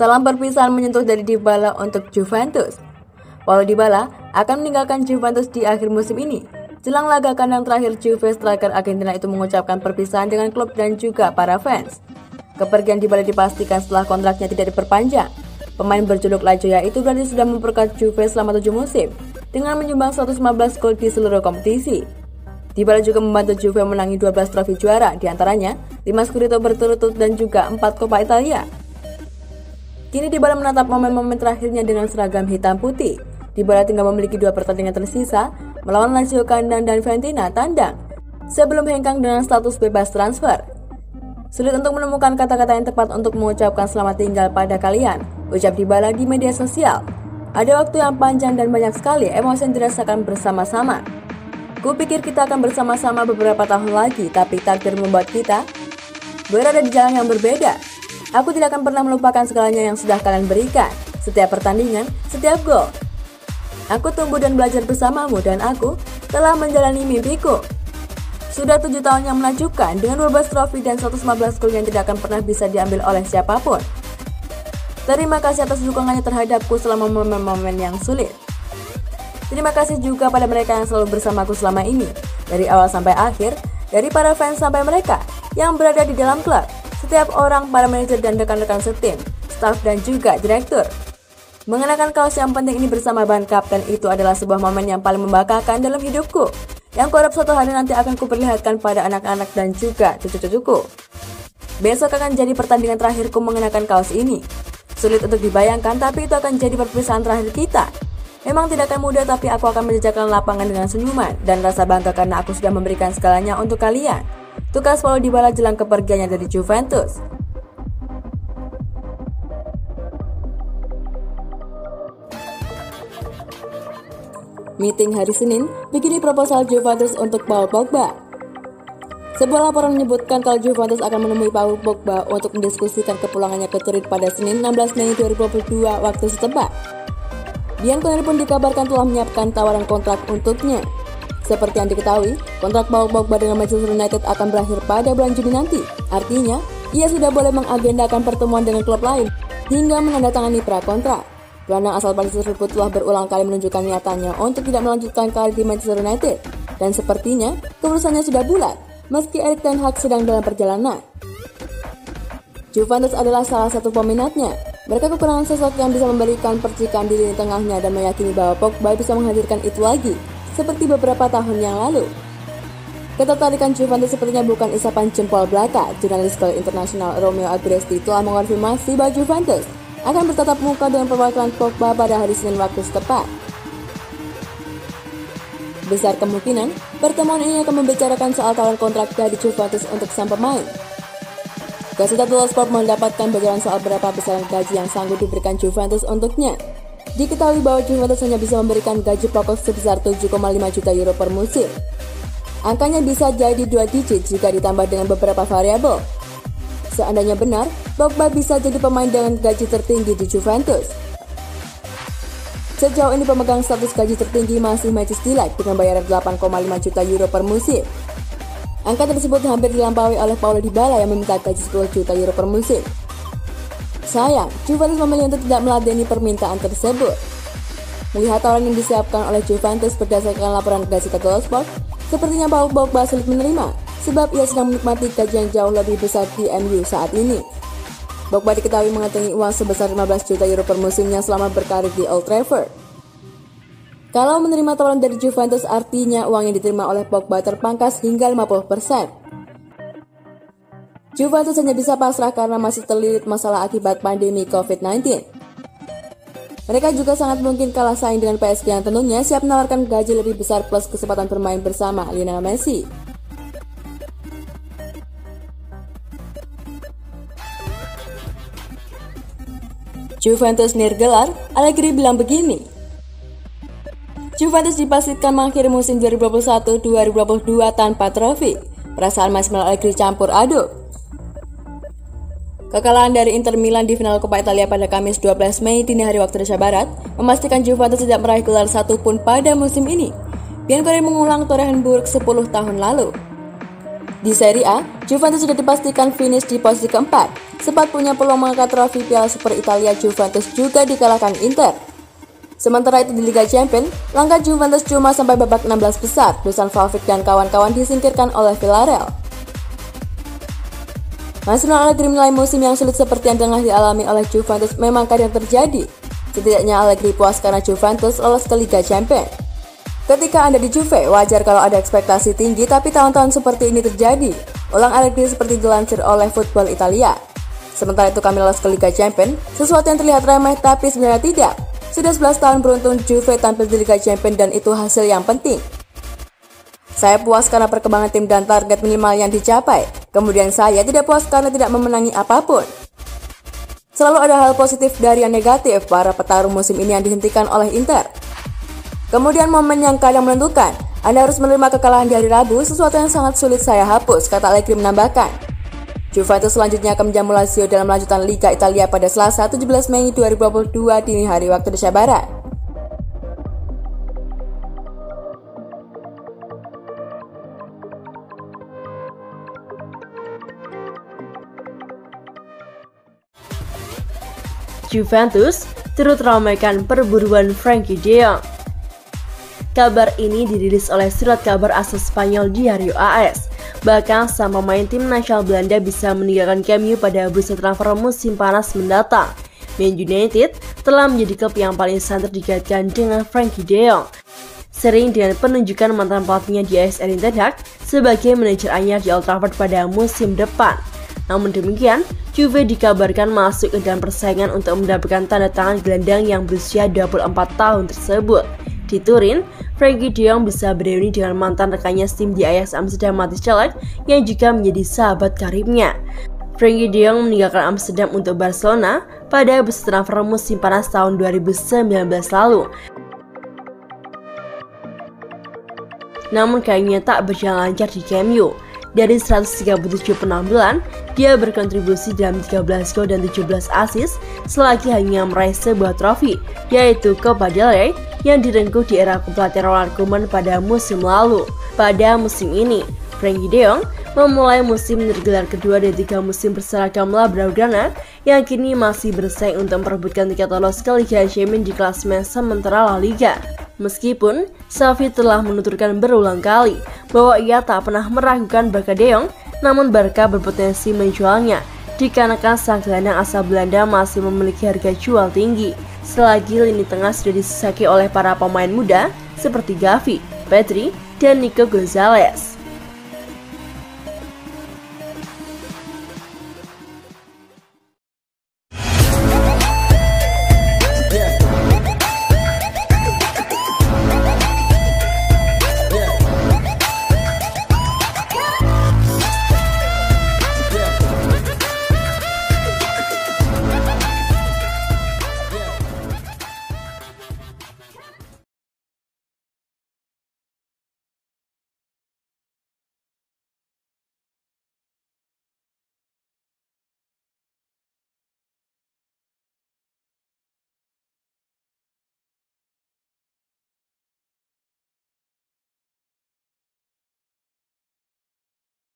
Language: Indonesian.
Salam perpisahan menyentuh dari Dybala untuk Juventus. Paulo Dybala akan meninggalkan Juventus di akhir musim ini. Jelang laga kandang terakhir Juve, striker Argentina itu mengucapkan perpisahan dengan klub dan juga para fans. Kepergian Dybala dipastikan setelah kontraknya tidak diperpanjang. Pemain berjuluk La Joya itu berarti sudah memperkuat Juve selama 7 musim dengan menyumbang 115 gol di seluruh kompetisi. Dybala juga membantu Juve menangi 12 trofi juara, diantaranya 5 Scudetto berturut-turut dan juga 4 Coppa Italia. Kini Dybala menatap momen-momen terakhirnya dengan seragam hitam putih. Dybala tinggal memiliki 2 pertandingan tersisa melawan Lazio kandang dan Fiorentina tandang sebelum hengkang dengan status bebas transfer. Sulit untuk menemukan kata-kata yang tepat untuk mengucapkan selamat tinggal pada kalian, ucap Dybala di media sosial. Ada waktu yang panjang dan banyak sekali emosi yang dirasakan bersama-sama. Kupikir kita akan bersama-sama beberapa tahun lagi, tapi takdir membuat kita berada di jalan yang berbeda. Aku tidak akan pernah melupakan segalanya yang sudah kalian berikan, setiap pertandingan, setiap gol. Aku tumbuh dan belajar bersamamu dan aku telah menjalani mimpiku. Sudah 7 tahun yang menakjubkan dengan 12 trofi dan 115 gol yang tidak akan pernah bisa diambil oleh siapapun. Terima kasih atas dukungannya terhadapku selama momen-momen yang sulit. Terima kasih juga pada mereka yang selalu bersamaku selama ini, dari awal sampai akhir, dari para fans sampai mereka yang berada di dalam klub. Setiap orang, para manajer dan rekan-rekan setim, staf dan juga direktur. Mengenakan kaos yang penting ini bersama ban kapten itu adalah sebuah momen yang paling membanggakan dalam hidupku, yang kuharap suatu hari nanti akan kuperlihatkan pada anak-anak dan juga cucu-cucuku. Besok akan jadi pertandingan terakhirku mengenakan kaos ini. Sulit untuk dibayangkan, tapi itu akan jadi perpisahan terakhir kita. Memang tidak akan mudah, tapi aku akan menjejakkan lapangan dengan senyuman dan rasa bangga karena aku sudah memberikan segalanya untuk kalian. Tugas Paulo Dybala jelang kepergiannya dari Juventus. Meeting hari Senin, begini proposal Juventus untuk Paul Pogba. Sebuah laporan menyebutkan kalau Juventus akan menemui Paul Pogba untuk mendiskusikan kepulangannya ke Turin pada Senin 16 Mei 2022 waktu setempat. Bianconeri pun dikabarkan telah menyiapkan tawaran kontrak untuknya. Seperti yang diketahui, kontrak Paul Pogba dengan Manchester United akan berakhir pada bulan Juni nanti. Artinya, ia sudah boleh mengagendakan pertemuan dengan klub lain hingga menandatangani prakontrak. Gelandang asal Prancis tersebut telah berulang kali menunjukkan niatannya untuk tidak melanjutkan karir di Manchester United. Dan sepertinya, keputusannya sudah bulat, meski Erik ten Hag sedang dalam perjalanan. Juventus adalah salah satu peminatnya. Mereka kekurangan sosok yang bisa memberikan percikan di lini tengahnya dan meyakini bahwa Pogba bisa menghadirkan itu lagi, seperti beberapa tahun yang lalu. Ketertarikan Juventus sepertinya bukan isapan jempol belaka. Jurnalis skala internasional Romeo Agresti telah mengonfirmasi bahwa Juventus akan bertatap muka dengan perwakilan Pogba pada hari Senin waktu setempat. Besar kemungkinan, pertemuan ini akan membicarakan soal tawaran kontrak dari Juventus untuk sang pemain. Gazzetta dello Sport mendapatkan bocoran soal berapa besaran gaji yang sanggup diberikan Juventus untuknya. Diketahui bahwa Juventus hanya bisa memberikan gaji pokok sebesar 7,5 juta euro per musim. Angkanya bisa jadi 2 digit jika ditambah dengan beberapa variabel. Seandainya benar, Pogba bisa jadi pemain dengan gaji tertinggi di Juventus. Sejauh ini pemegang status gaji tertinggi masih Manchester United dengan bayaran 8,5 juta euro per musim. Angka tersebut hampir dilampaui oleh Paulo Dybala yang meminta gaji 10 juta euro per musim. Sayang, Juventus memilih untuk tidak meladeni permintaan tersebut. Melihat tawaran yang disiapkan oleh Juventus berdasarkan laporan Gazzetta dello Sport, sepertinya Paul Pogba sulit menerima, sebab ia sedang menikmati gaji yang jauh lebih besar di MU saat ini. Pogba diketahui mengantongi uang sebesar 15 juta euro per musimnya selama berkarir di Old Trafford. Kalau menerima tawaran dari Juventus, artinya uang yang diterima oleh Pogba terpangkas hingga 50%. Juventus hanya bisa pasrah karena masih terlilit masalah akibat pandemi COVID-19. Mereka juga sangat mungkin kalah saing dengan PSG yang tentunya siap menawarkan gaji lebih besar plus kesempatan bermain bersama Lionel Messi. Juventus nirgelar, Allegri bilang begini. Juventus dipastikan mengakhiri musim 2021-2022 tanpa trofi. Perasaan Massimo Allegri campur aduk. Kekalahan dari Inter Milan di final Coppa Italia pada Kamis 12 Mei dini hari waktu Indonesia Barat memastikan Juventus tidak meraih gelar satupun pada musim ini. Bianconeri mengulang torehan buruk 10 tahun lalu. Di Serie A, Juventus sudah dipastikan finish di posisi keempat, sempat punya peluang mengangkat trofi Piala Super Italia, Juventus juga dikalahkan Inter. Sementara itu di Liga Champions, langkah Juventus cuma sampai babak 16 besar. Dusan Vlahovic dan kawan-kawan disingkirkan oleh Villarreal. Masih Allegri menilai musim yang sulit seperti yang tengah dialami oleh Juventus memang kadang terjadi. Setidaknya Allegri puas karena Juventus lolos ke Liga Champions. Ketika Anda di Juve, wajar kalau ada ekspektasi tinggi, tapi tahun-tahun seperti ini terjadi. Ulang Allegri seperti dilansir oleh Football Italia. Sementara itu kami lolos ke Liga Champions, sesuatu yang terlihat remeh tapi sebenarnya tidak. Sudah 11 tahun beruntun Juve tampil di Liga Champions dan itu hasil yang penting. Saya puas karena perkembangan tim dan target minimal yang dicapai. Kemudian saya tidak puas karena tidak memenangi apapun. Selalu ada hal positif dari yang negatif para petarung musim ini yang dihentikan oleh Inter. Kemudian momen yang kadang menentukan, Anda harus menerima kekalahan di hari Rabu, sesuatu yang sangat sulit saya hapus, kata Allegri menambahkan. Juventus selanjutnya akan menjamu Lazio dalam lanjutan Liga Italia pada Selasa 17 Mei 2022 dini hari waktu Indonesia Barat. Juventus turut ramaikan perburuan Frenkie de Jong. Kabar ini dirilis oleh surat kabar asal Spanyol Diario AS. Bahkan sang pemain tim nasional Belanda bisa meninggalkan Camp Nou pada bursa transfer musim panas mendatang. Man United telah menjadi klub yang paling santer dikaitkan dengan Frenkie de Jong, sering dengan penunjukan mantan pelatihnya di AS Erik ten Hag sebagai manajer anyar di Old Trafford pada musim depan. Namun demikian, Juve dikabarkan masuk ke dalam persaingan untuk mendapatkan tanda tangan gelandang yang berusia 24 tahun tersebut. Di Turin, Frenkie de Jong bisa bereuni dengan mantan rekannya tim di Ajax Amsterdam Matthijs de Ligt yang juga menjadi sahabat karibnya. Frenkie de Jong meninggalkan Amsterdam untuk Barcelona pada bursa transfer musim panas tahun 2019 lalu. Namun kayaknya tak berjalan lancar di Camp Nou. Dari 137 penampilan, dia berkontribusi dalam 13 gol dan 17 assist selagi hanya meraih sebuah trofi, yaitu Copa del Rey yang direngkuh di era kepelatihan Ronald Koeman pada musim lalu. Pada musim ini, Frenkie de Jong memulai musim tergelar kedua dari 3 musim berseragam Blaugrana yang kini masih bersaing untuk memperebutkan tiket lolos ke Liga Champions di klasemen sementara La Liga. Meskipun Xavi telah menuturkan berulang kali bahwa ia tak pernah meragukan Barca de Jong, namun Barca berpotensi menjualnya dikarenakan sang gelandang asal Belanda masih memiliki harga jual tinggi, selagi lini tengah sudah disesaki oleh para pemain muda seperti Gavi, Pedri, dan Nico Gonzalez.